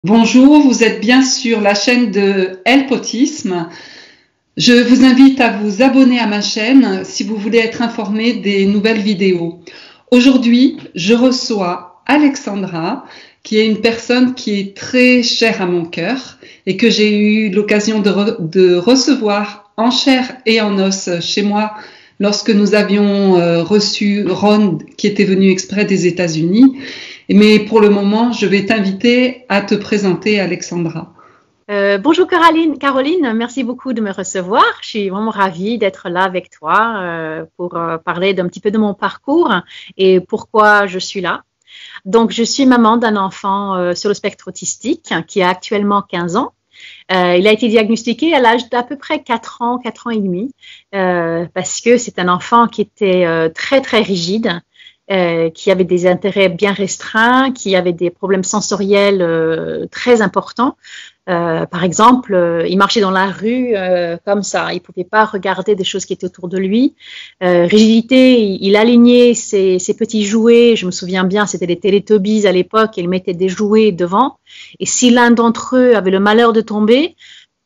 Bonjour, vous êtes bien sur la chaîne de Help Autisme. Je vous invite à vous abonner à ma chaîne si vous voulez être informé des nouvelles vidéos. Aujourd'hui, je reçois Alexandra, qui est une personne qui est très chère à mon cœur et que j'ai eu l'occasion de recevoir en chair et en os chez moi lorsque nous avions reçu Ron, qui était venu exprès des États-Unis. Mais pour le moment, je vais t'inviter à te présenter, Alexandra. Bonjour Caroline, merci beaucoup de me recevoir. Je suis vraiment ravie d'être là avec toi pour parler d'un petit peu de mon parcours et pourquoi je suis là. Donc, je suis maman d'un enfant sur le spectre autistique qui a actuellement 15 ans. Il a été diagnostiqué à l'âge d'à peu près 4 ans et demi, parce que c'est un enfant qui était très, très rigide. Qui avait des intérêts bien restreints, qui avait des problèmes sensoriels très importants. Par exemple, il marchait dans la rue comme ça, il ne pouvait pas regarder des choses qui étaient autour de lui. Rigidité, il alignait ses petits jouets, je me souviens bien, c'était les Teletubbies à l'époque, il mettait des jouets devant. Et si l'un d'entre eux avait le malheur de tomber,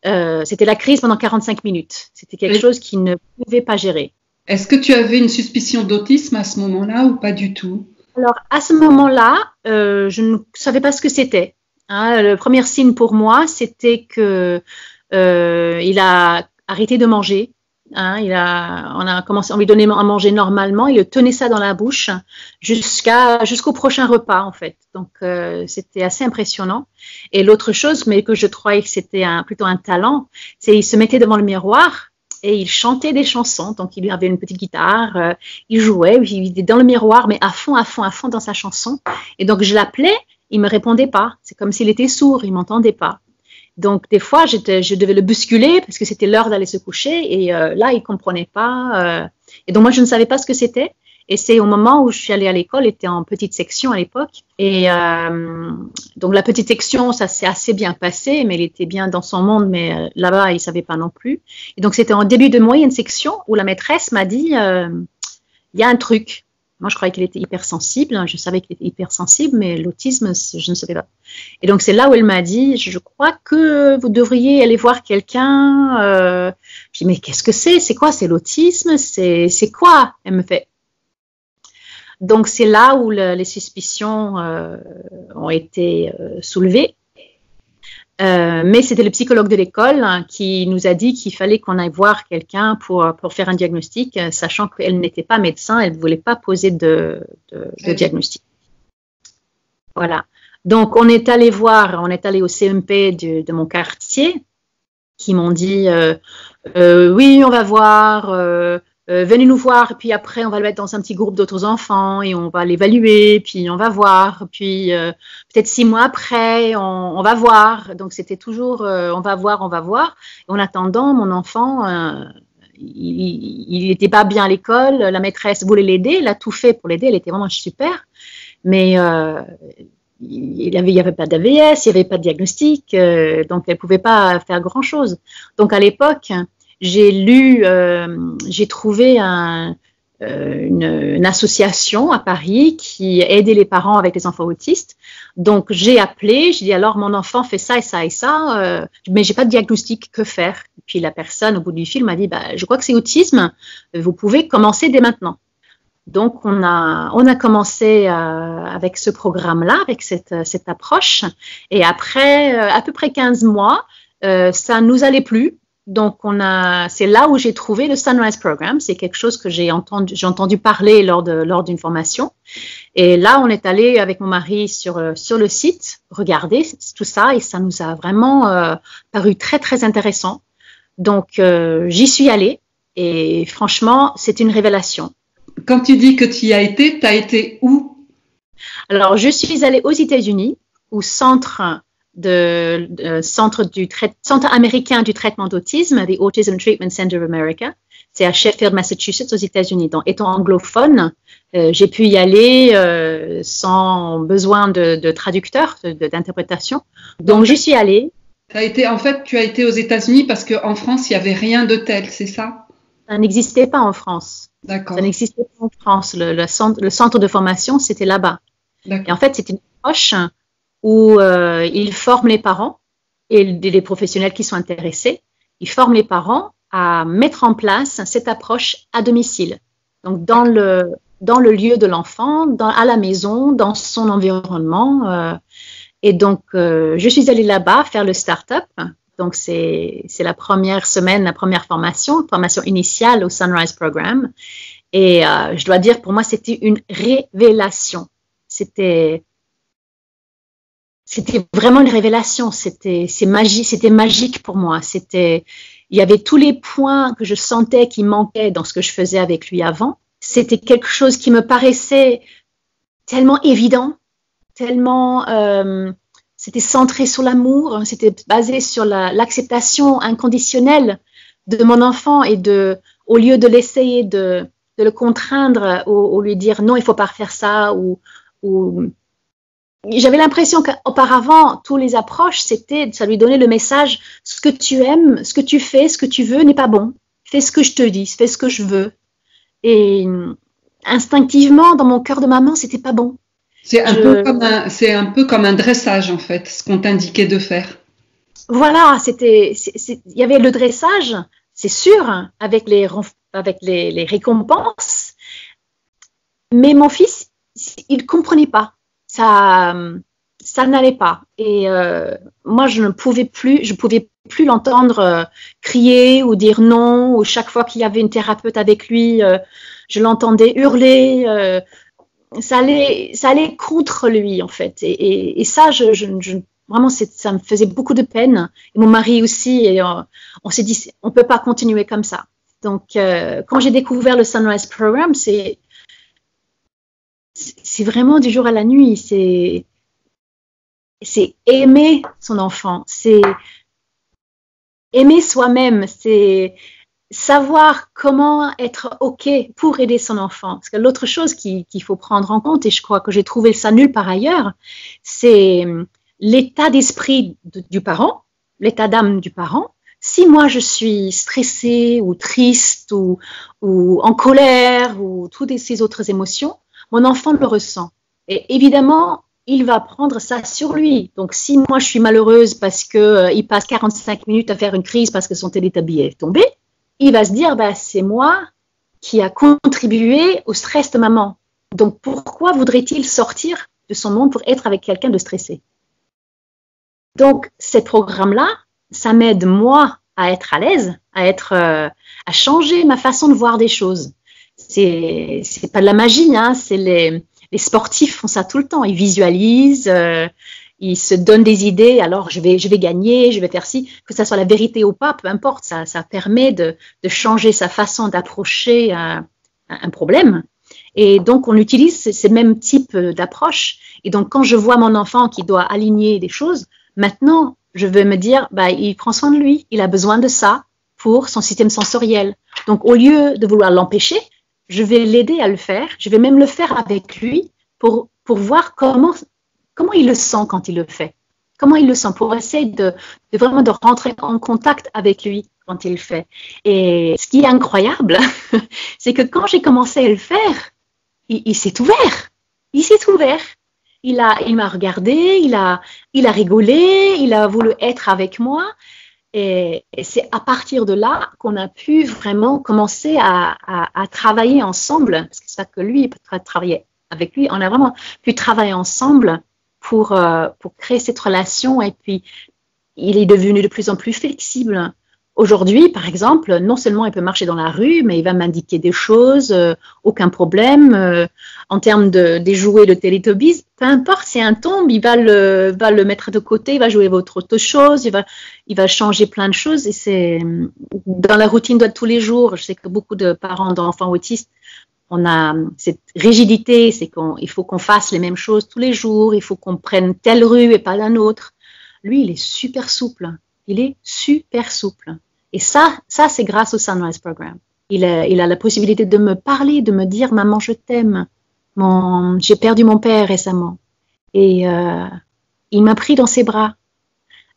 c'était la crise pendant 45 minutes. C'était quelque chose qu'il ne pouvait pas gérer. Est-ce que tu avais une suspicion d'autisme à ce moment-là ou pas du tout? Alors, à ce moment-là, je ne savais pas ce que c'était. Hein. Le premier signe pour moi, c'était que il a arrêté de manger. Hein. On a commencé à lui donner à manger normalement. Il tenait ça dans la bouche jusqu'au prochain repas, en fait. Donc, c'était assez impressionnant. Et l'autre chose, mais que je croyais que c'était plutôt un talent, c'est qu'il se mettait devant le miroir et il chantait des chansons. Donc, il avait une petite guitare, il jouait, il était dans le miroir, mais à fond dans sa chanson. Et donc, je l'appelais, il me répondait pas. C'est comme s'il était sourd, il m'entendait pas. Donc, des fois, je devais le bousculer parce que c'était l'heure d'aller se coucher. Et là, il comprenait pas. Et donc, moi, je ne savais pas ce que c'était. Et c'est au moment où je suis allée à l'école, il était en petite section à l'époque. Et donc la petite section, ça s'est assez bien passé, mais il était bien dans son monde, mais là-bas, il savait pas non plus. Et donc c'était en début de moyenne section où la maîtresse m'a dit, il y a un truc. Moi, je croyais qu'il était hypersensible. Je savais qu'il était hypersensible, mais l'autisme, je ne savais pas. Et donc c'est là où elle m'a dit, je crois que vous devriez aller voir quelqu'un. Je dis, mais qu'est-ce que c'est? C'est quoi? C'est l'autisme? C'est quoi? Elle me fait. Donc, c'est là où les suspicions ont été soulevées. Mais c'était le psychologue de l'école qui nous a dit qu'il fallait qu'on aille voir quelqu'un pour faire un diagnostic, sachant qu'elle n'était pas médecin, elle ne voulait pas poser de diagnostic. Voilà. Donc, on est allé au CMP de mon quartier, qui m'ont dit oui, on va voir. Venez nous voir, puis après on va le mettre dans un petit groupe d'autres enfants et on va l'évaluer, puis on va voir, puis peut-être 6 mois après on va voir. Donc c'était toujours on va voir. Et en attendant, mon enfant, il n'était pas bien à l'école, la maîtresse voulait l'aider, elle a tout fait pour l'aider, elle était vraiment super, mais il n'y avait pas d'AVS, il n'y avait pas de diagnostic, donc elle ne pouvait pas faire grand-chose. Donc à l'époque, j'ai trouvé une association à Paris qui aidait les parents avec les enfants autistes. Donc, j'ai appelé, j'ai dit alors mon enfant fait ça et ça et ça, mais j'ai pas de diagnostic, que faire? Et puis la personne au bout du fil m'a dit, je crois que c'est autisme, vous pouvez commencer dès maintenant. Donc, on a commencé avec ce programme-là, avec cette approche. Et après à peu près 15 mois, ça nous allait plus. Donc, c'est là où j'ai trouvé le Sunrise Program. C'est quelque chose que j'ai entendu parler lors d'une formation. Et là, on est allé avec mon mari sur le site, regarder tout ça, et ça nous a vraiment paru très, très intéressant. Donc, j'y suis allée, et franchement, c'est une révélation. Quand tu dis que tu y as été où? Alors, je suis allée aux États-Unis, au centre américain du traitement d'autisme, the Autism Treatment Center of America. C'est à Sheffield, Massachusetts, aux États-Unis. Donc, étant anglophone, j'ai pu y aller sans besoin de traducteur, d'interprétation. Donc, j'y suis allée. Tu as été aux États-Unis parce qu'en France, il n'y avait rien de tel, c'est ça? Ça n'existait pas en France. D'accord. Ça n'existait pas en France. Le centre de formation, c'était là-bas. Et en fait, c'était une approche où ils forment les parents et les professionnels qui sont intéressés. Ils forment les parents à mettre en place cette approche à domicile. Donc, dans le lieu de l'enfant, à la maison, dans son environnement. Et donc, je suis allée là-bas faire le start-up. Donc, c'est la première semaine, la première formation initiale au Sunrise Programme. Et je dois dire, pour moi, c'était une révélation. C'était vraiment une révélation. C'était magique pour moi. Il y avait tous les points que je sentais qui manquaient dans ce que je faisais avec lui avant. C'était quelque chose qui me paraissait tellement évident, tellement, c'était centré sur l'amour, c'était basé sur l'acceptation inconditionnelle de mon enfant et au lieu de l'essayer de le contraindre ou lui dire non, il faut pas faire ça ou j'avais l'impression qu'auparavant, toutes les approches, ça lui donnait le message, ce que tu aimes, ce que tu fais, ce que tu veux n'est pas bon. Fais ce que je te dis, fais ce que je veux. Et instinctivement, dans mon cœur de maman, c'était pas bon. C'est un peu comme un dressage, en fait, ce qu'on t'indiquait de faire. Voilà, il y avait le dressage, c'est sûr, avec les récompenses. Mais mon fils, il comprenait pas. Ça n'allait pas. Et moi, je pouvais plus l'entendre crier ou dire non. Ou chaque fois qu'il y avait une thérapeute avec lui, je l'entendais hurler. Ça allait contre lui, en fait. Et ça, vraiment, ça me faisait beaucoup de peine. Et mon mari aussi. Et on s'est dit, on peut pas continuer comme ça. Donc, quand j'ai découvert le Sunrise Program, c'est vraiment du jour à la nuit. C'est aimer son enfant, c'est aimer soi-même, c'est savoir comment être OK pour aider son enfant. Parce que l'autre chose qu'il faut prendre en compte, et je crois que j'ai trouvé ça nulle part ailleurs, c'est l'état d'esprit du parent, l'état d'âme du parent. Si moi je suis stressée ou triste ou en colère ou toutes ces autres émotions, mon enfant le ressent. Et évidemment, il va prendre ça sur lui. Donc, si moi, je suis malheureuse parce qu'il passe 45 minutes à faire une crise parce que son Teletubby est tombé, il va se dire, c'est moi qui a contribué au stress de maman. Donc, pourquoi voudrait-il sortir de son monde pour être avec quelqu'un de stressé? Donc, ce programme-là, ça m'aide, moi, à être à l'aise, à changer ma façon de voir des choses. C'est pas de la magie, hein, c'est les sportifs font ça tout le temps. Ils visualisent, ils se donnent des idées. Alors, je vais gagner, je vais faire ci. Que ça soit la vérité ou pas, peu importe. Ça permet de changer sa façon d'approcher un problème. Et donc, on utilise ces mêmes types d'approches. Et donc, quand je vois mon enfant qui doit aligner des choses, maintenant, je vais me dire, il prend soin de lui. Il a besoin de ça pour son système sensoriel. Donc, au lieu de vouloir l'empêcher, je vais l'aider à le faire. Je vais même le faire avec lui pour voir comment il le sent quand il le fait. Comment il le sent pour essayer de vraiment de rentrer en contact avec lui quand il le fait. Et ce qui est incroyable, c'est que quand j'ai commencé à le faire, il s'est ouvert. Il s'est ouvert. Il m'a regardé, il a rigolé, il a voulu être avec moi. Et c'est à partir de là qu'on a pu vraiment commencer à travailler ensemble, parce que c'est pas que lui, il peut travailler avec lui, on a vraiment pu travailler ensemble pour créer cette relation, et puis il est devenu de plus en plus flexible. Aujourd'hui, par exemple, non seulement il peut marcher dans la rue, mais il va m'indiquer des choses, aucun problème. En termes des jouets de Teletubbies, peu importe si un tombe, il va le mettre de côté, il va jouer autre chose, il va changer plein de choses. Et c'est dans la routine de tous les jours. Je sais que beaucoup de parents d'enfants autistes, on a cette rigidité, c'est il faut qu'on fasse les mêmes choses tous les jours, il faut qu'on prenne telle rue et pas la autre. Lui, il est super souple. Il est super souple. Et ça c'est grâce au Sunrise Program. Il a la possibilité de me parler, de me dire « Maman, je t'aime. J'ai perdu mon père récemment. » Et il m'a pris dans ses bras.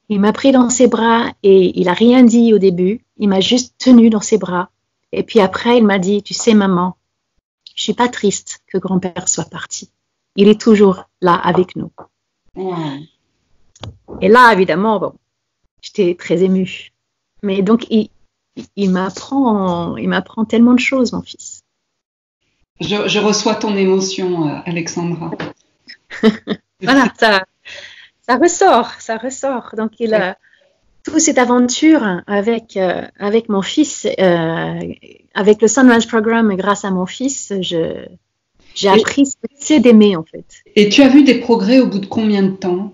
Il m'a pris dans ses bras et il n'a rien dit au début. Il m'a juste tenu dans ses bras. Et puis après, il m'a dit « Tu sais, maman, je ne suis pas triste que grand-père soit parti. Il est toujours là avec nous. » Et là, évidemment, bon, j'étais très émue. Mais donc, il m'apprend tellement de choses, mon fils. Je reçois ton émotion, Alexandra. Voilà, ça ressort. Donc, il a toute cette aventure avec mon fils, avec le Sunrise Program, et grâce à mon fils, j'ai appris ce que c'est d'aimer, en fait. Et tu as vu des progrès au bout de combien de temps?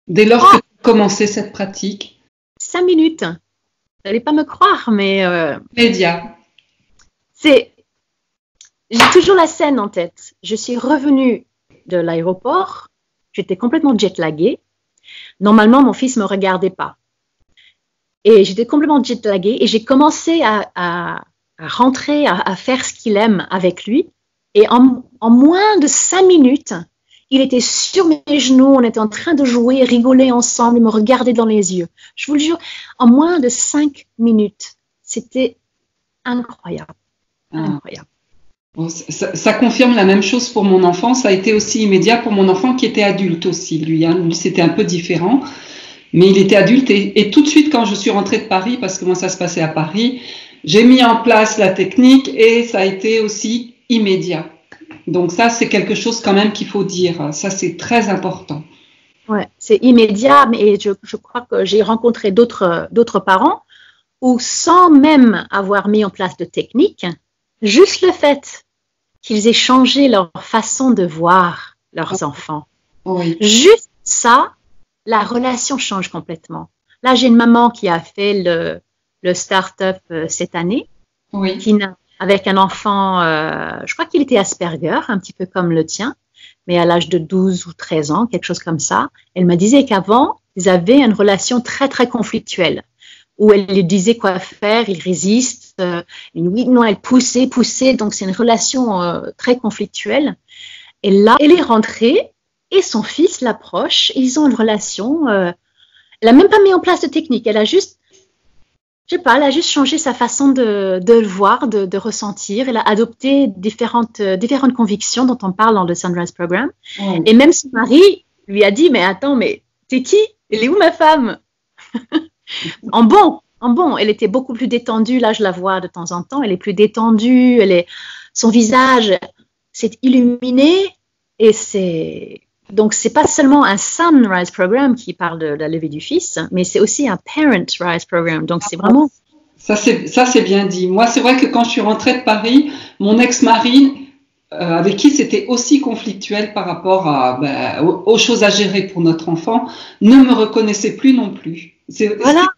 Dès lors que tu as commencé cette pratique? 5 minutes. Vous n'allez pas me croire, mais... Média. J'ai toujours la scène en tête. Je suis revenue de l'aéroport. J'étais complètement jet-laguée. Normalement, mon fils ne me regardait pas. Et j'étais complètement jet-laguée et j'ai commencé à rentrer, à faire ce qu'il aime avec lui. Et en moins de 5 minutes, il était sur mes genoux, on était en train de jouer, rigoler ensemble, il me regardait dans les yeux. Je vous le jure, en moins de 5 minutes, c'était incroyable. Incroyable. Bon, ça confirme la même chose pour mon enfant. Ça a été aussi immédiat pour mon enfant qui était adulte aussi. Lui, c'était un peu différent. Mais il était adulte et tout de suite, quand je suis rentrée de Paris, parce que moi, ça se passait à Paris, j'ai mis en place la technique et ça a été aussi immédiat. Donc ça, c'est quelque chose quand même qu'il faut dire. Ça, c'est très important. Ouais, c'est immédiat, mais je crois que j'ai rencontré d'autres parents où, sans même avoir mis en place de technique, juste le fait qu'ils aient changé leur façon de voir leurs enfants, juste ça, la relation change complètement. Là, j'ai une maman qui a fait le start-up cette année, avec un enfant, je crois qu'il était Asperger, un petit peu comme le tien, mais à l'âge de 12 ou 13 ans, quelque chose comme ça. Elle me disait qu'avant, ils avaient une relation très, très conflictuelle, où elle lui disait quoi faire, il résiste, oui, non, elle poussait, donc c'est une relation très conflictuelle. Et là, elle est rentrée, et son fils l'approche, ils ont une relation, elle n'a même pas mis en place de technique, elle a juste changé sa façon de le voir, de ressentir. Elle a adopté différentes convictions dont on parle dans le Sunrise Program. Et même son mari lui a dit, mais attends, mais t'es qui? Elle est où ma femme? En bon, elle était beaucoup plus détendue. Là, je la vois de temps en temps. Elle est plus détendue. Son visage s'est illuminé et donc, c'est pas seulement un Sunrise Program qui parle de la levée du fils, mais c'est aussi un Parent Rise Program. Donc, c'est vraiment... Ça, c'est bien dit. Moi, c'est vrai que quand je suis rentrée de Paris, mon ex-mari, avec qui c'était aussi conflictuel par rapport aux choses à gérer pour notre enfant, ne me reconnaissait plus non plus. Voilà.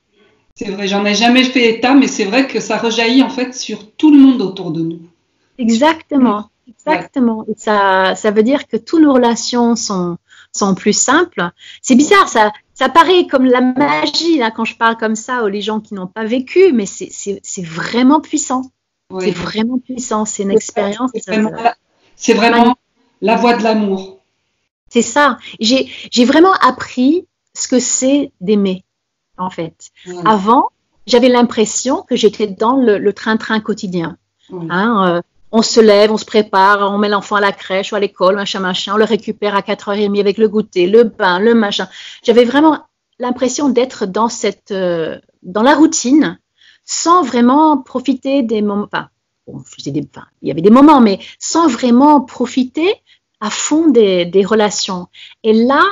C'est vrai, j'en ai jamais fait état, mais c'est vrai que ça rejaillit en fait sur tout le monde autour de nous. Exactement. Et ça veut dire que toutes nos relations sont plus simples. C'est bizarre, ça paraît comme la magie là, quand je parle comme ça aux gens qui n'ont pas vécu, mais c'est vraiment puissant. Oui. C'est vraiment puissant, c'est une expérience. C'est vraiment la voie de l'amour. C'est ça. J'ai vraiment appris ce que c'est d'aimer, en fait. Oui. Avant, j'avais l'impression que j'étais dans le train-train quotidien. Oui. On se lève, on se prépare, on met l'enfant à la crèche ou à l'école, machin, on le récupère à 4h30 avec le goûter, le bain, le machin. J'avais vraiment l'impression d'être dans la routine, sans vraiment profiter des moments. Enfin, il y avait des moments, mais sans vraiment profiter à fond des relations. Et là,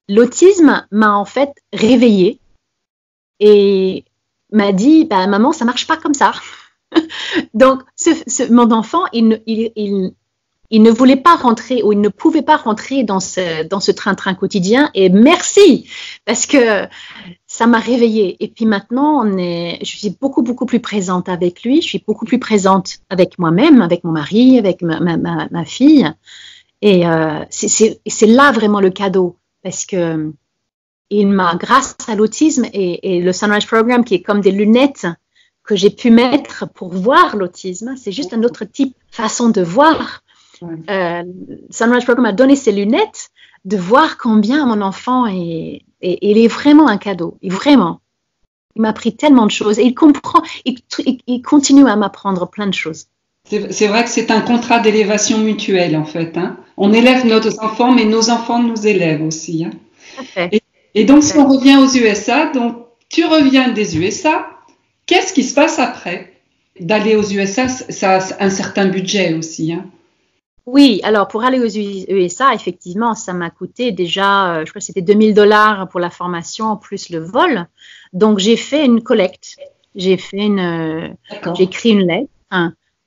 l'autisme m'a en fait réveillée et m'a dit, maman, ça marche pas comme ça. Donc, mon enfant, il ne voulait pas rentrer ou il ne pouvait pas rentrer dans ce train-train quotidien. Et merci, parce que ça m'a réveillée. Et puis maintenant, je suis beaucoup, beaucoup plus présente avec lui. Je suis beaucoup plus présente avec moi-même, avec mon mari, avec ma fille. Et c'est là vraiment le cadeau, parce que grâce à l'autisme et le Sunrise Program, qui est comme des lunettes que j'ai pu mettre pour voir l'autisme, c'est juste un autre façon de voir. Sunrise Program m'a donné ces lunettes de voir combien mon enfant il est vraiment un cadeau. Et vraiment, il m'a appris tellement de choses et il comprend, il continue à m'apprendre plein de choses. C'est vrai que c'est un contrat d'élévation mutuelle en fait. On élève nos enfants, mais nos enfants nous élèvent aussi. Parfait. Et donc, si on revient aux USA, donc tu reviens des USA, qu'est-ce qui se passe après? D'aller aux USA, ça a un certain budget aussi, hein. Oui, alors pour aller aux USA, effectivement, ça m'a coûté déjà, je crois que c'était $2000 pour la formation, plus le vol. Donc, j'ai fait une collecte. J'ai écrit une lettre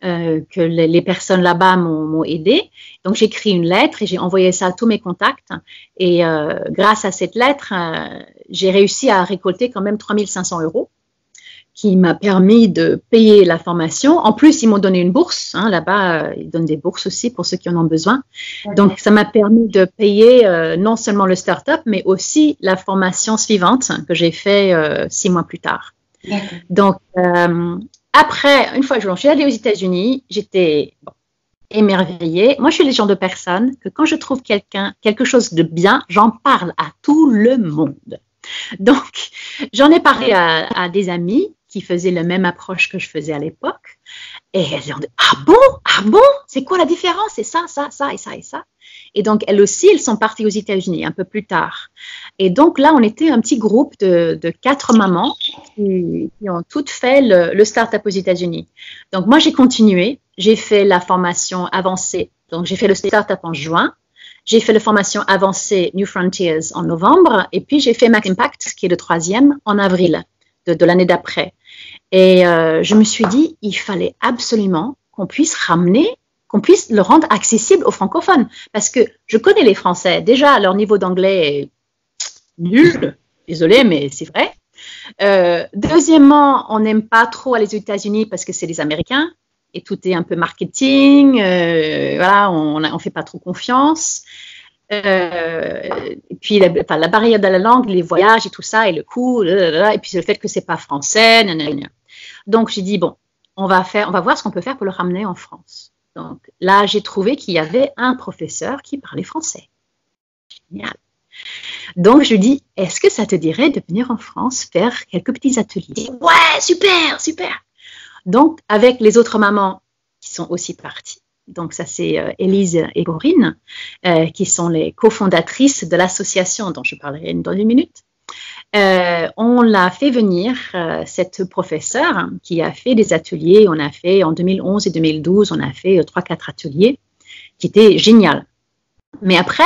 que les personnes là-bas m'ont aidé. Donc, j'ai écrit une lettre et j'ai envoyé ça à tous mes contacts. Et grâce à cette lettre, j'ai réussi à récolter quand même 3500 € qui m'a permis de payer la formation. En plus, ils m'ont donné une bourse. Là-bas, ils donnent des bourses aussi pour ceux qui en ont besoin. Donc, ça m'a permis de payer non seulement le start-up, mais aussi la formation suivante que j'ai fait 6 mois plus tard. Donc, après, une fois que je suis allée aux États-Unis, j'étais émerveillée. Moi, je suis le genre de personne que quand je trouve quelque chose de bien, j'en parle à tout le monde. Donc, j'en ai parlé à des amis qui faisaient la même approche que je faisais à l'époque. Et elles ont dit, ah bon, c'est quoi la différence? C'est ça, ça, ça et ça et ça. Et donc, elles aussi, elles sont parties aux États-Unis un peu plus tard. Et donc, là, on était un petit groupe de 4 mamans qui ont toutes fait le start-up aux États-Unis. Donc, moi, j'ai continué. J'ai fait la formation avancée. Donc, j'ai fait le start-up en juin. J'ai fait la formation avancée New Frontiers en novembre. Et puis, j'ai fait Max Impact, qui est le 3e, en avril de l'année d'après. Et je me suis dit, il fallait absolument qu'on puisse le rendre accessible aux francophones. Parce que je connais les Français. Déjà, leur niveau d'anglais est nul. Désolée, mais c'est vrai. Deuxièmement, on n'aime pas trop aller aux États-Unis parce que c'est les Américains. Et tout est un peu marketing. Voilà, on ne fait pas trop confiance. Et puis, la barrière de la langue, les voyages et tout ça, et le coût, et puis le fait que ce n'est pas français. Nanana. Donc, j'ai dit, bon, on va voir ce qu'on peut faire pour le ramener en France. Donc, là, j'ai trouvé qu'il y avait un professeur qui parlait français. Génial. Donc, je lui dis, est-ce que ça te dirait de venir en France faire quelques petits ateliers? Ouais, super, super. Donc, avec les autres mamans qui sont aussi parties, donc ça c'est Élise et Corinne, qui sont les cofondatrices de l'association dont je parlerai dans une minute. On l'a fait venir, cette professeure qui a fait des ateliers. On a fait en 2011 et 2012, on a fait 3-4 ateliers qui étaient géniaux. Mais après,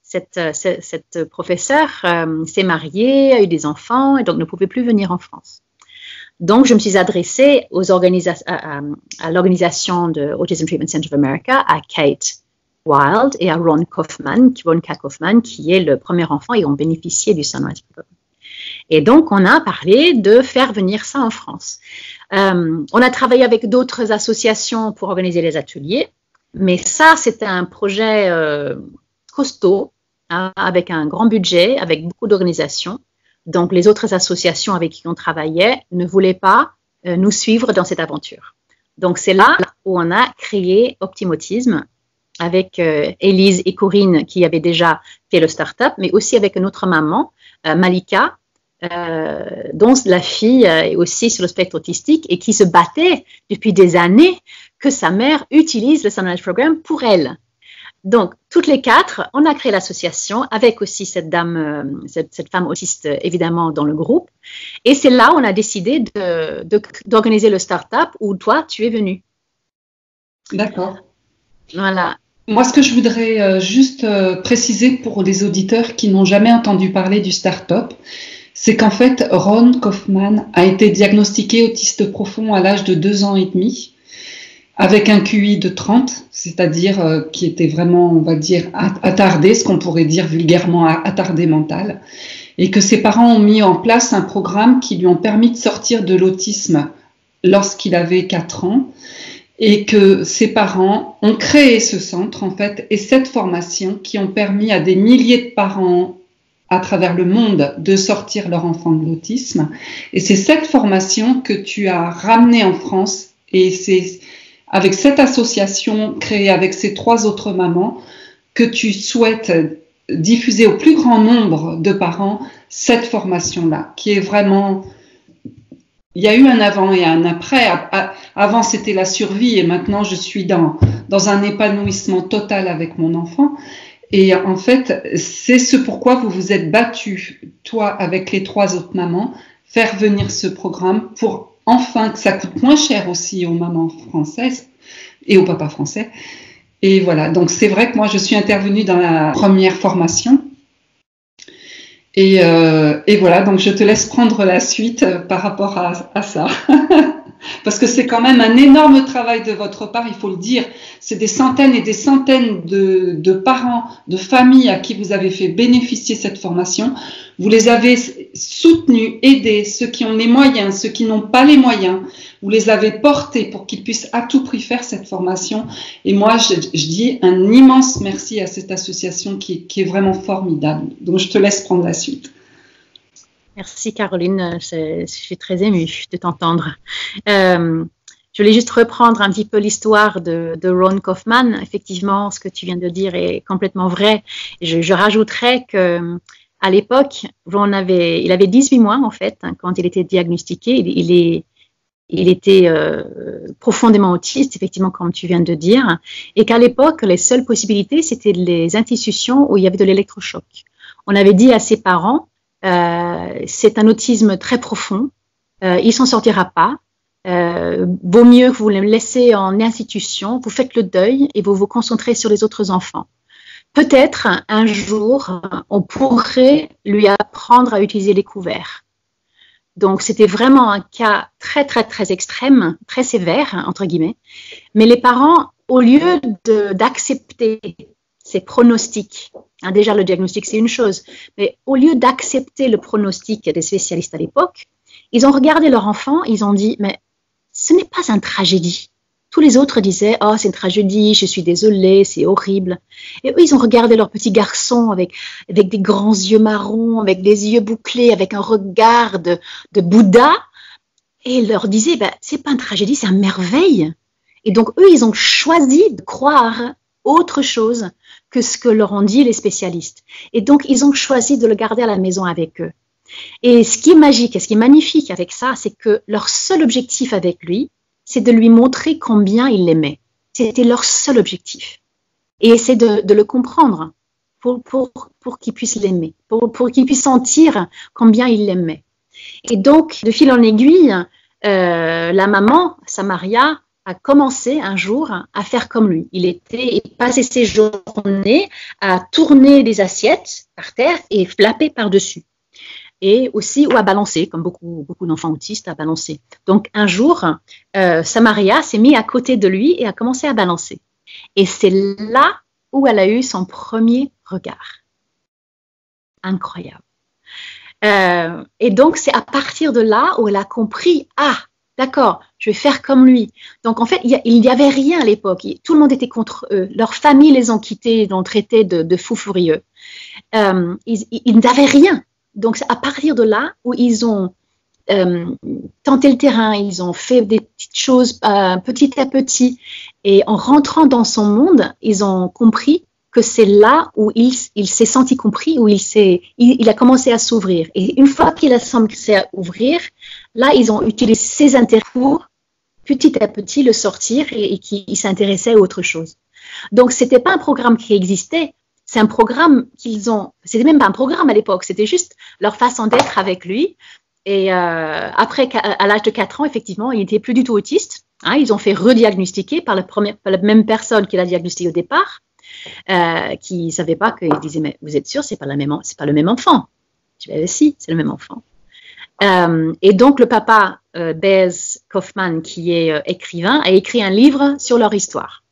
cette professeure s'est mariée, a eu des enfants et donc ne pouvait plus venir en France. Donc, je me suis adressée à l'organisation de Autism Treatment Center of America, à Kate Wild et à Ron K. Kaufman, qui est le premier enfant et ont bénéficié du Sunrise Program. Et donc, on a parlé de faire venir ça en France. On a travaillé avec d'autres associations pour organiser les ateliers, mais ça, c'était un projet costaud, avec un grand budget, avec beaucoup d'organisations. Donc, les autres associations avec qui on travaillait ne voulaient pas nous suivre dans cette aventure. Donc, c'est là où on a créé Optimotisme avec Élise et Corinne qui avaient déjà fait le start-up, mais aussi avec une autre maman, Malika, dont la fille est aussi sur le spectre autistique et qui se battait depuis des années que sa mère utilise le Sunrise Program pour elle. Donc, toutes les 4, on a créé l'association avec aussi cette dame, cette femme autiste, évidemment, dans le groupe. Et c'est là où on a décidé d'organiser le start-up où toi, tu es venu. D'accord. Voilà. Moi, ce que je voudrais juste préciser pour les auditeurs qui n'ont jamais entendu parler du start-up, c'est qu'en fait, Ron Kaufman a été diagnostiqué autiste profond à l'âge de 2 ans et demi. Avec un QI de 30, c'est-à-dire qui était vraiment, on va dire, attardé, ce qu'on pourrait dire vulgairement attardé mental, et que ses parents ont mis en place un programme qui lui ont permis de sortir de l'autisme lorsqu'il avait 4 ans, et que ses parents ont créé ce centre, en fait, et cette formation qui ont permis à des milliers de parents à travers le monde de sortir leur enfant de l'autisme. Et c'est cette formation que tu as ramenée en France, et c'est avec cette association créée avec ces 3 autres mamans que tu souhaites diffuser au plus grand nombre de parents cette formation-là, qui est vraiment... Il y a eu un avant et un après. Avant, c'était la survie et maintenant, je suis dans un épanouissement total avec mon enfant. Et en fait, c'est ce pourquoi vous vous êtes battu, toi avec les 3 autres mamans, faire venir ce programme pour enfin que ça coûte moins cher aussi aux mamans françaises et aux papas français. Et voilà, donc c'est vrai que moi je suis intervenue dans la première formation. Et voilà, donc je te laisse prendre la suite par rapport à ça. Parce que c'est quand même un énorme travail de votre part, il faut le dire. C'est des centaines et des centaines de parents, de familles à qui vous avez fait bénéficier cette formation. Vous les avez soutenus, aidés, ceux qui ont les moyens, ceux qui n'ont pas les moyens. Vous les avez portés pour qu'ils puissent à tout prix faire cette formation. Et moi, je dis un immense merci à cette association qui est vraiment formidable. Donc, je te laisse prendre la suite. Merci Caroline, je suis très émue de t'entendre. Je voulais juste reprendre un petit peu l'histoire de Ron Kaufman. Effectivement, ce que tu viens de dire est complètement vrai. Je rajouterais que à l'époque, il avait 18 mois en fait quand il était diagnostiqué. Il était profondément autiste, effectivement, comme tu viens de dire, et qu'à l'époque, les seules possibilités, c'était les institutions où il y avait de l'électrochoc. On avait dit à ses parents, c'est un autisme très profond, il s'en sortira pas. Vaut mieux que vous le laissez en institution, vous faites le deuil et vous vous concentrez sur les autres enfants. Peut-être un jour, on pourrait lui apprendre à utiliser les couverts. Donc, c'était vraiment un cas très, très, très extrême, très sévère, entre guillemets. Mais les parents, au lieu d'accepter ces pronostics, déjà le diagnostic, c'est une chose, mais au lieu d'accepter le pronostic des spécialistes à l'époque, ils ont regardé leur enfant, ils ont dit, mais ce n'est pas une tragédie. Tous les autres disaient, oh, c'est une tragédie, je suis désolée, c'est horrible. Et eux, ils ont regardé leur petit garçon avec des grands yeux marrons, avec des yeux bouclés, avec un regard de Bouddha, et ils leur disaient, ben, c'est pas une tragédie, c'est une merveille. Et donc, eux, ils ont choisi de croire autre chose que ce que leur ont dit les spécialistes. Et donc, ils ont choisi de le garder à la maison avec eux. Et ce qui est magique et ce qui est magnifique avec ça, c'est que leur seul objectif avec lui, c'est de lui montrer combien il l'aimait. C'était leur seul objectif. Et c'est de le comprendre pour qu'il puisse l'aimer, pour qu'il puisse sentir combien il l'aimait. Et donc, de fil en aiguille, la maman, Samaria, a commencé un jour à faire comme lui. Il passait ses journées à tourner des assiettes par terre et flapper par-dessus. Et aussi, ou à balancer, comme beaucoup d'enfants autistes, à balancer. Donc, un jour, Samaria s'est mise à côté de lui et a commencé à balancer. Et c'est là où elle a eu son premier regard. Incroyable. Et donc, c'est à partir de là où elle a compris, ah, d'accord, je vais faire comme lui. Donc, en fait, il n'y avait rien à l'époque. Tout le monde était contre eux. Leur famille les ont quittés, ils l'ont traité de fous furieux. Ils n'avaient rien. Donc, c'est à partir de là où ils ont tenté le terrain, ils ont fait des petites choses petit à petit. Et en rentrant dans son monde, ils ont compris que c'est là où il s'est senti compris, où il a commencé à s'ouvrir. Et une fois qu'il a commencé à ouvrir, là, ils ont utilisé ses intérêts pour petit à petit le sortir et qu'il s'intéressait à autre chose. Donc, c'était pas un programme qui existait. C'est un programme c'était même pas un programme à l'époque, c'était juste leur façon d'être avec lui. Et après, à l'âge de 4 ans, effectivement, il n'était plus du tout autiste. Hein, ils ont fait rediagnostiquer par la même personne qui l'a diagnostiqué au départ, qui ne savait pas, qu'il disait, mais vous êtes sûr, c'est pas le même enfant. Je dis, si, c'est le même enfant. Et donc, le papa, Bez Kaufman, qui est écrivain, a écrit un livre sur leur histoire.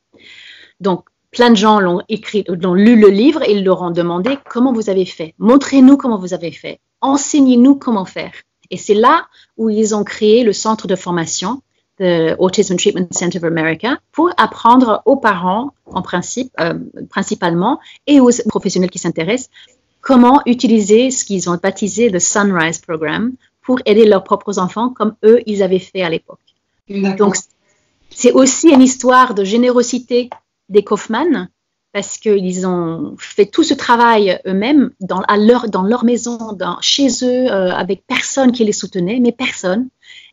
Donc, plein de gens l'ont lu le livre et ils leur ont demandé comment vous avez fait. Montrez-nous comment vous avez fait. Enseignez-nous comment faire. Et c'est là où ils ont créé le centre de formation, the Autism Treatment Center of America, pour apprendre aux parents, en principe, principalement, et aux professionnels qui s'intéressent, comment utiliser ce qu'ils ont baptisé le Sunrise Program pour aider leurs propres enfants comme eux, ils avaient fait à l'époque. Donc, c'est aussi une histoire de générosité des Kaufman, parce qu'ils ont fait tout ce travail eux-mêmes dans leur maison, chez eux, avec personne qui les soutenait, mais personne.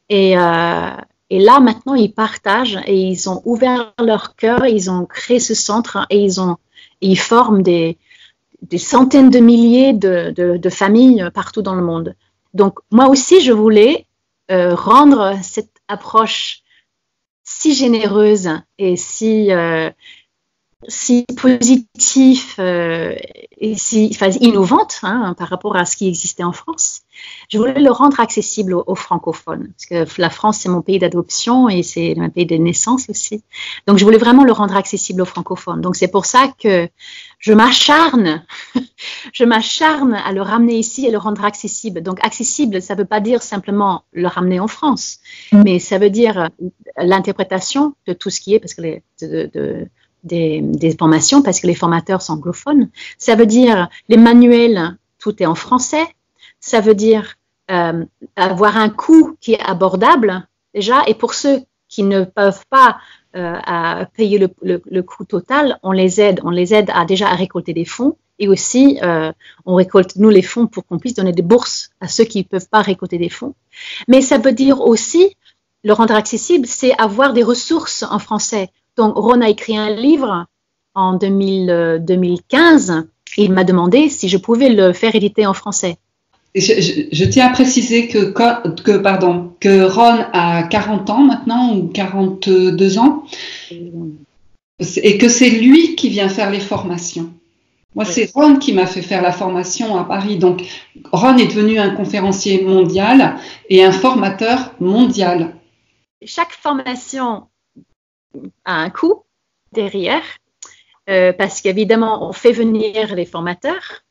Et là, maintenant, ils partagent et ils ont ouvert leur cœur, ils ont créé ce centre et ils forment des des centaines de milliers de familles partout dans le monde. Donc, moi aussi, je voulais rendre cette approche si généreuse et si positive et si innovante par rapport à ce qui existait en France. Je voulais le rendre accessible aux francophones, parce que la France, c'est mon pays d'adoption et c'est mon pays de naissance aussi. Donc, je voulais vraiment le rendre accessible aux francophones. Donc, c'est pour ça que je m'acharne à le ramener ici et le rendre accessible. Donc, accessible, ça ne veut pas dire simplement le ramener en France, mais ça veut dire l'interprétation de tout ce qui est, parce que des formations, parce que les formateurs sont anglophones. Ça veut dire les manuels, tout est en français. Ça veut dire avoir un coût qui est abordable déjà. Et pour ceux qui ne peuvent pas à payer le coût total, on les aide déjà à récolter des fonds. Et aussi, on récolte, nous, les fonds pour qu'on puisse donner des bourses à ceux qui ne peuvent pas récolter des fonds. Mais ça veut dire aussi, le rendre accessible, c'est avoir des ressources en français. Donc, Ron a écrit un livre en 2015. Et il m'a demandé si je pouvais le faire éditer en français. Je tiens à préciser que Ron a 40 ans maintenant, ou 42 ans, et que c'est lui qui vient faire les formations. Moi, oui. C'est Ron qui m'a fait faire la formation à Paris. Donc, Ron est devenu un conférencier mondial et un formateur mondial. Chaque formation a un coût derrière, parce qu'évidemment, on fait venir les formateurs.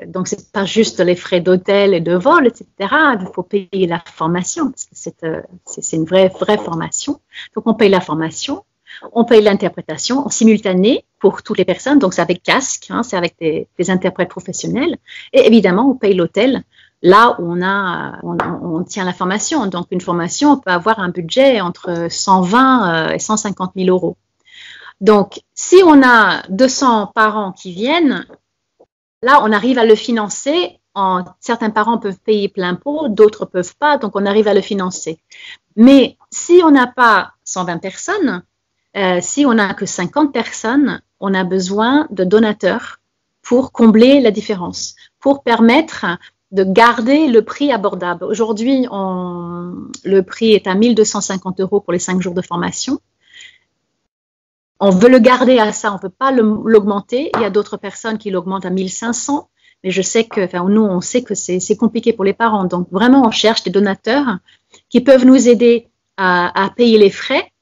Donc, ce n'est pas juste les frais d'hôtel et de vol, etc. Il faut payer la formation. C'est une vraie formation. Donc, on paye la formation, on paye l'interprétation en simultané pour toutes les personnes. Donc, c'est avec casque, c'est avec des interprètes professionnels. Et évidemment, on paye l'hôtel là où on tient la formation. Donc, une formation, on peut avoir un budget entre 120 et 150 000 euros. Donc, si on a 200 parents qui viennent, là, on arrive à le financer. Certains parents peuvent payer plein pot, d'autres ne peuvent pas, donc on arrive à le financer. Mais si on n'a pas 120 personnes, si on n'a que 50 personnes, on a besoin de donateurs pour combler la différence, pour permettre de garder le prix abordable. Aujourd'hui, le prix est à 1 250 € pour les 5 jours de formation. On veut le garder à ça, on ne peut pas l'augmenter. Il y a d'autres personnes qui l'augmentent à 1 500, mais je sais que, nous, on sait que c'est compliqué pour les parents. Donc, vraiment, on cherche des donateurs qui peuvent nous aider à payer les frais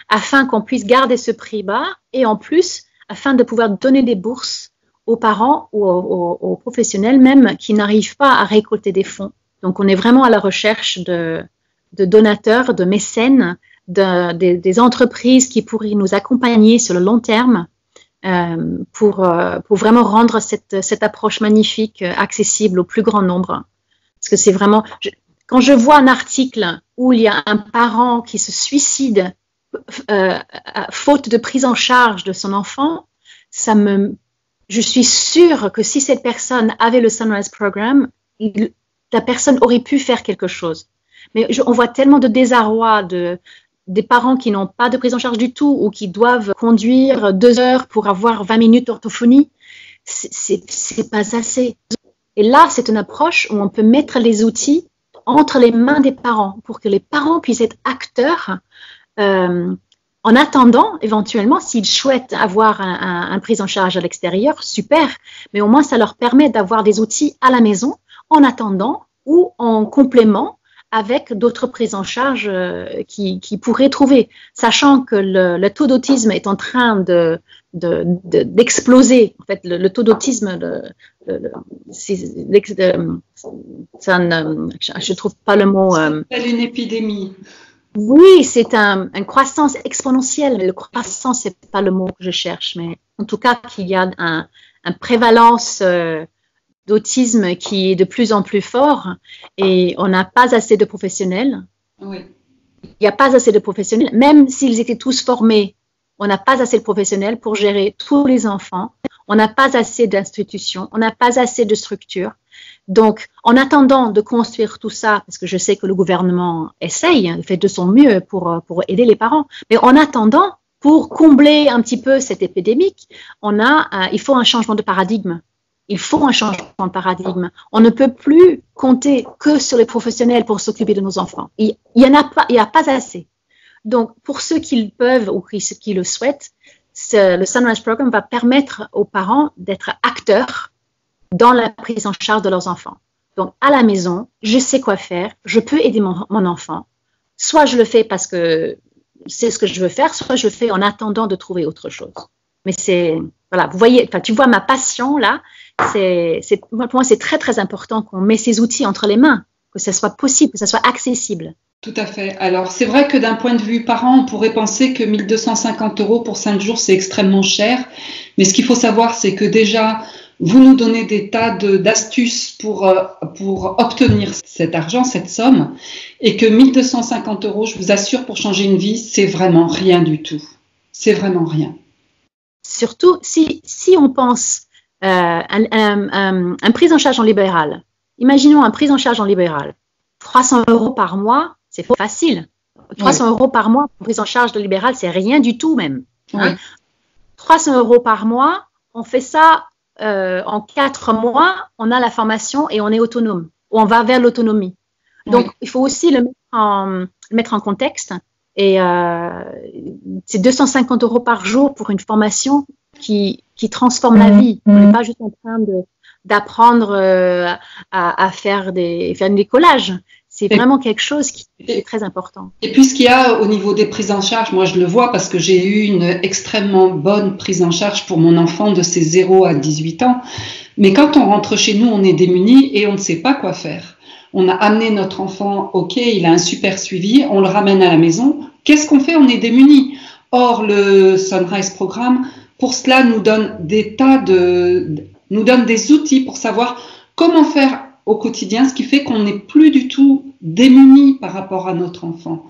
afin qu'on puisse garder ce prix bas et en plus, afin de pouvoir donner des bourses aux parents ou aux professionnels même qui n'arrivent pas à récolter des fonds. Donc, on est vraiment à la recherche de donateurs, de mécènes, des entreprises qui pourraient nous accompagner sur le long terme pour vraiment rendre cette approche magnifique accessible au plus grand nombre. Parce que c'est vraiment... Quand je vois un article où il y a un parent qui se suicide faute de prise en charge de son enfant, je suis sûre que si cette personne avait le Sunrise Programme, la personne aurait pu faire quelque chose. Mais on voit tellement de désarroi des parents qui n'ont pas de prise en charge du tout ou qui doivent conduire 2 heures pour avoir 20 minutes d'orthophonie. C'est pas assez. Et là, c'est une approche où on peut mettre les outils entre les mains des parents pour que les parents puissent être acteurs en attendant, éventuellement, s'ils souhaitent avoir un prise en charge à l'extérieur, super, mais au moins ça leur permet d'avoir des outils à la maison en attendant ou en complément avec d'autres prises en charge qu'ils pourraient trouver, sachant que le taux d'autisme est en train d'exploser. En fait, le taux d'autisme, je trouve pas le mot. C'est une épidémie. Oui, c'est une croissance exponentielle, mais le croissance, c'est pas le mot que je cherche, mais en tout cas qu'il y a une prévalence d'autisme qui est de plus en plus fort et on n'a pas assez de professionnels. Oui. Il n'y a pas assez de professionnels, même s'ils étaient tous formés, on n'a pas assez de professionnels pour gérer tous les enfants, on n'a pas assez d'institutions, on n'a pas assez de structures. Donc, en attendant de construire tout ça, parce que je sais que le gouvernement essaye, fait de son mieux pour aider les parents, mais en attendant, pour combler un petit peu cette épidémie, il faut un changement de paradigme. Il faut un changement de paradigme. On ne peut plus compter que sur les professionnels pour s'occuper de nos enfants. Il y a pas assez. Donc, pour ceux qui le peuvent ou qui le souhaitent, le Sunrise Program va permettre aux parents d'être acteurs dans la prise en charge de leurs enfants. Donc, à la maison, je sais quoi faire, je peux aider mon enfant. Soit je le fais parce que c'est ce que je veux faire, soit je le fais en attendant de trouver autre chose. Mais voilà, vous voyez, tu vois ma passion là, pour moi c'est très très important qu'on met ces outils entre les mains, que ça soit possible, que ça soit accessible. Tout à fait. Alors, c'est vrai que d'un point de vue parent, on pourrait penser que 1 250 € pour 5 jours, c'est extrêmement cher. Mais ce qu'il faut savoir, c'est que déjà, vous nous donnez des tas d'astuces pour obtenir cet argent, cette somme. Et que 1 250 €, je vous assure, pour changer une vie, c'est vraiment rien du tout. C'est vraiment rien. Surtout si on pense un prise en charge en libéral. Imaginons un prise en charge en libéral. 300 € par mois, c'est facile. 300 € par mois pour prise en charge de libéral, c'est rien du tout même. Hein? 300 € par mois, on fait ça en 4 mois, on a la formation et on est autonome. Ou on va vers l'autonomie. Donc, il faut aussi le mettre en contexte. Et c'est 250 € par jour pour une formation qui transforme la vie. On n'est pas juste en train d'apprendre à faire des collages. C'est vraiment quelque chose qui est très important. Et puis, ce qu'il y a au niveau des prises en charge, moi, je le vois parce que j'ai eu une extrêmement bonne prise en charge pour mon enfant de ses 0 à 18 ans. Mais quand on rentre chez nous, on est démunis et on ne sait pas quoi faire. On a amené notre enfant, ok, il a un super suivi, on le ramène à la maison. Qu'est-ce qu'on fait? On est démunis. Or, le Sunrise Programme, pour cela, nous donne nous donne des outils pour savoir comment faire au quotidien, ce qui fait qu'on n'est plus du tout démunis par rapport à notre enfant.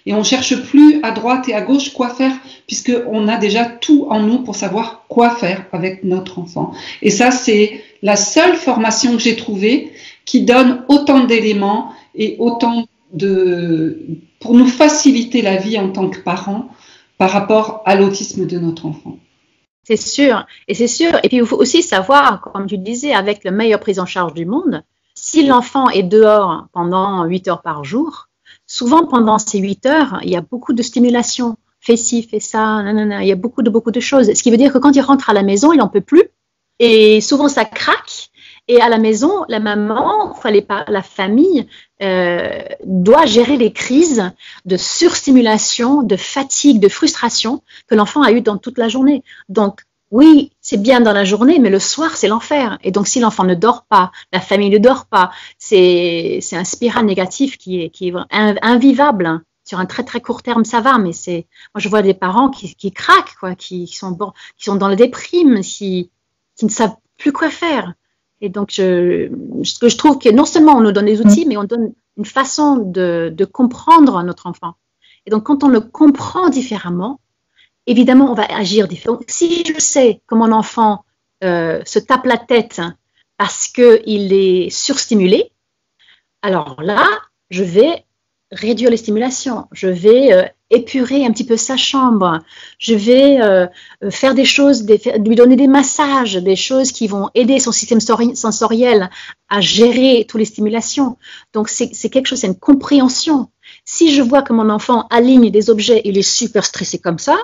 Et on cherche plus à droite et à gauche quoi faire, puisqu'on a déjà tout en nous pour savoir quoi faire avec notre enfant. Et ça, c'est la seule formation que j'ai trouvée qui donne autant d'éléments et autant pour nous faciliter la vie en tant que parents par rapport à l'autisme de notre enfant. C'est sûr. Et puis, il faut aussi savoir, comme tu disais, avec la meilleure prise en charge du monde, si l'enfant est dehors pendant 8 heures par jour, souvent pendant ces 8 heures, il y a beaucoup de stimulation. Fais ci, fais ça, nanana. Il y a beaucoup de choses. Ce qui veut dire que quand il rentre à la maison, il n'en peut plus. Et souvent, ça craque. Et à la maison, la maman, la famille doit gérer les crises de surstimulation, de fatigue, de frustration que l'enfant a eu dans toute la journée. Donc, oui, c'est bien dans la journée, mais le soir, c'est l'enfer. Et donc, si l'enfant ne dort pas, la famille ne dort pas, c'est un spirale négatif qui est invivable. Sur un très, très court terme, ça va, mais moi, je vois des parents qui craquent, quoi, qui sont dans la déprime, qui ne savent plus quoi faire. Et donc, je trouve que non seulement on nous donne des outils, mais on donne une façon de comprendre notre enfant. Et donc, quand on le comprend différemment, évidemment, on va agir différemment. Si je sais que mon enfant se tape la tête parce qu'il est surstimulé, alors là, je vais réduire les stimulations. Je vais épurer un petit peu sa chambre. Je vais faire des choses, lui donner des massages, des choses qui vont aider son système sensoriel à gérer toutes les stimulations. Donc, c'est quelque chose, c'est une compréhension. Si je vois que mon enfant aligne des objets, il est super stressé comme ça,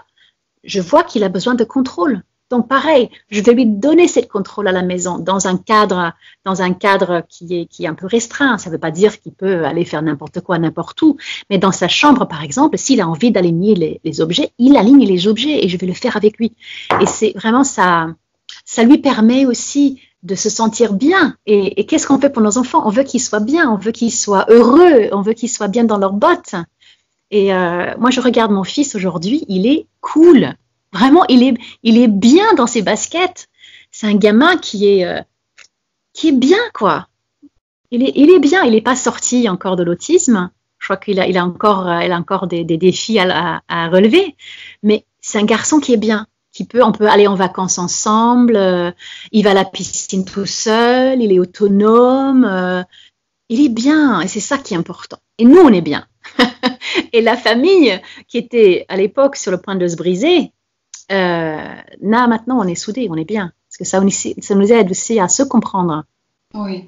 je vois qu'il a besoin de contrôle. Donc, pareil, je vais lui donner cette contrôle à la maison dans un cadre qui est un peu restreint. Ça ne veut pas dire qu'il peut aller faire n'importe quoi, n'importe où. Mais dans sa chambre, par exemple, s'il a envie d'aligner les objets, il aligne les objets et je vais le faire avec lui. Et c'est vraiment ça lui permet aussi de se sentir bien. Et qu'est-ce qu'on fait pour nos enfants? On veut qu'ils soient bien, on veut qu'ils soient heureux, on veut qu'ils soient bien dans leurs bottes. Et moi, je regarde mon fils aujourd'hui, il est cool. Vraiment, il est bien dans ses baskets. C'est un gamin qui est bien, quoi. Il est bien. Il n'est pas sorti encore de l'autisme. Je crois qu'il a encore des défis à relever. Mais c'est un garçon qui est bien. On peut aller en vacances ensemble. Il va à la piscine tout seul. Il est autonome. Il est bien. Et c'est ça qui est important. Et nous, on est bien. Et la famille, qui était à l'époque sur le point de se briser, là, maintenant, on est soudés, on est bien. Parce que ça nous aide aussi à se comprendre. Oui.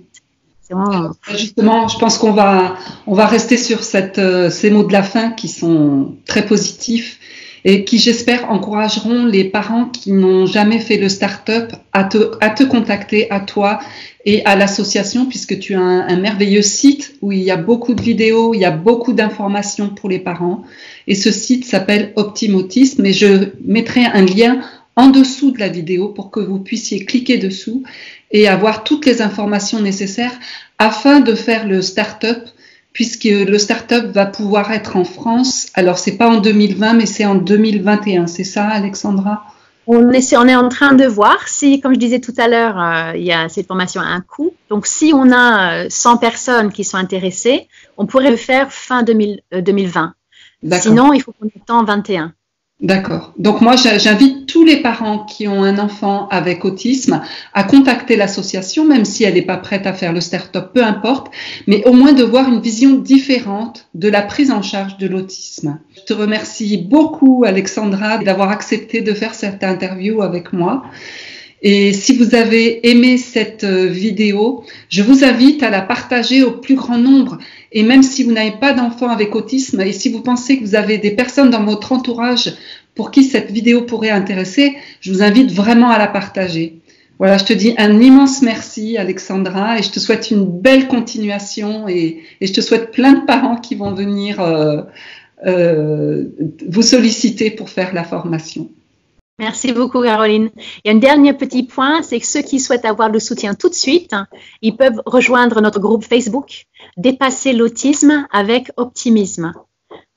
Vraiment... Justement, je pense qu'on va rester sur ces mots de la fin qui sont très positifs et qui, j'espère, encourageront les parents qui n'ont jamais fait le start-up à te contacter, à toi et à l'association, puisque tu as un merveilleux site où il y a beaucoup de vidéos, il y a beaucoup d'informations pour les parents. Et ce site s'appelle Optimautisme, et je mettrai un lien en dessous de la vidéo pour que vous puissiez cliquer dessous et avoir toutes les informations nécessaires afin de faire le start-up, puisque le start-up va pouvoir être en France. Alors, c'est pas en 2020, mais c'est en 2021. C'est ça, Alexandra? On est en train de voir si, comme je disais tout à l'heure, il y a cette formation à un coût. Donc, si on a 100 personnes qui sont intéressées, on pourrait le faire fin 2020. Sinon, il faut qu'on attende 2021. D'accord. Donc moi, j'invite tous les parents qui ont un enfant avec autisme à contacter l'association, même si elle n'est pas prête à faire le start-up, peu importe, mais au moins de voir une vision différente de la prise en charge de l'autisme. Je te remercie beaucoup, Alexandra, d'avoir accepté de faire cette interview avec moi. Et si vous avez aimé cette vidéo, je vous invite à la partager au plus grand nombre. Et même si vous n'avez pas d'enfant avec autisme et si vous pensez que vous avez des personnes dans votre entourage pour qui cette vidéo pourrait intéresser, je vous invite vraiment à la partager. Voilà, je te dis un immense merci, Alexandra, et je te souhaite une belle continuation et je te souhaite plein de parents qui vont venir vous solliciter pour faire la formation. Merci beaucoup, Caroline. Il y a un dernier petit point, c'est que ceux qui souhaitent avoir le soutien tout de suite, ils peuvent rejoindre notre groupe Facebook « Dépasser l'autisme avec optimisme ».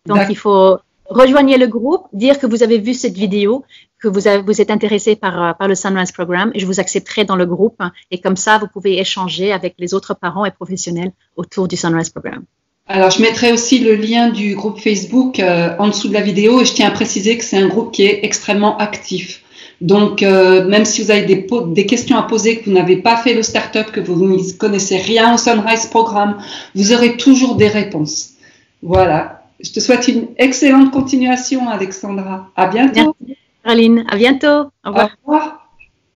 Donc, il faut rejoindre le groupe, dire que vous avez vu cette vidéo, que vous êtes intéressé par le Sunrise Programme, et je vous accepterai dans le groupe. Et comme ça, vous pouvez échanger avec les autres parents et professionnels autour du Sunrise Programme. Alors, je mettrai aussi le lien du groupe Facebook en dessous de la vidéo et je tiens à préciser que c'est un groupe qui est extrêmement actif. Donc, même si vous avez des questions à poser, que vous n'avez pas fait le start-up, que vous ne connaissez rien au Sunrise Programme, vous aurez toujours des réponses. Voilà. Je te souhaite une excellente continuation, Alexandra. À bientôt. Merci, Caroline. À bientôt. Au revoir. Au revoir.